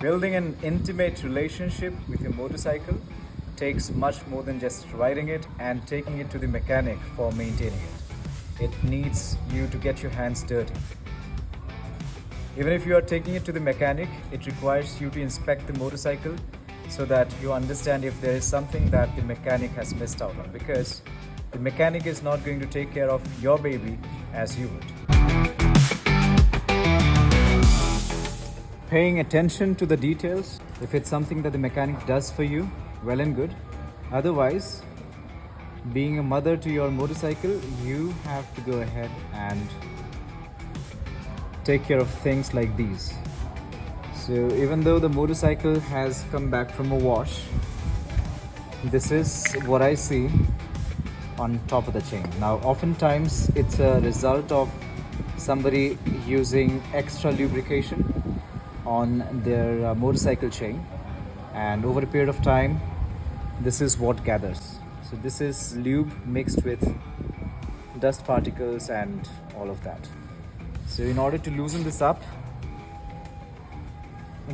Building an intimate relationship with your motorcycle takes much more than just riding it and taking it to the mechanic for maintaining it. It needs you to get your hands dirty. Even if you are taking it to the mechanic, it requires you to inspect the motorcycle so that you understand if there is something that the mechanic has missed out on, because the mechanic is not going to take care of your baby as you would. Paying attention to the details, if it's something that the mechanic does for you, well and good. Otherwise, being a mother to your motorcycle, you have to go ahead and take care of things like these. So even though the motorcycle has come back from a wash, this is what I see on top of the chain. Now oftentimes it's a result of somebody using extra lubrication on their motorcycle chain, and over a period of time this is what gathers. So this is lube mixed with dust particles and all of that. So in order to loosen this up,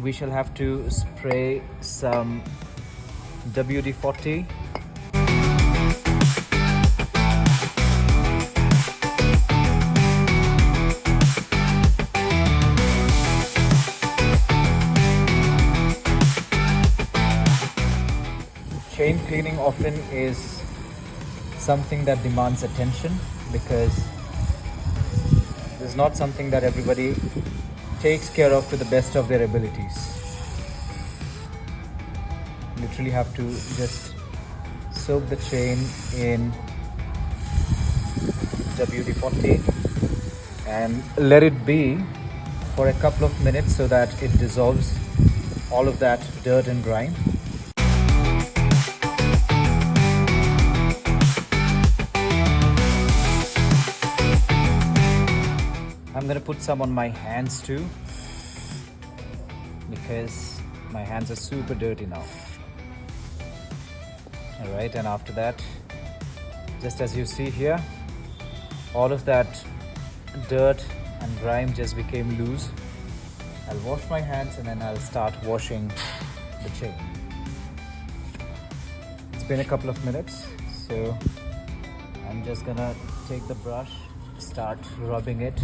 we shall have to spray some WD-40. Chain cleaning often is something that demands attention, because it's not something that everybody takes care of to the best of their abilities. Literally have to just soak the chain in WD-40 and let it be for a couple of minutes so that it dissolves all of that dirt and grime. I'm gonna put some on my hands too, because my hands are super dirty now. Alright, and after that, just as you see here, all of that dirt and grime just became loose. I'll wash my hands and then I'll start washing the chain. It's been a couple of minutes, so I'm just gonna take the brush, start rubbing it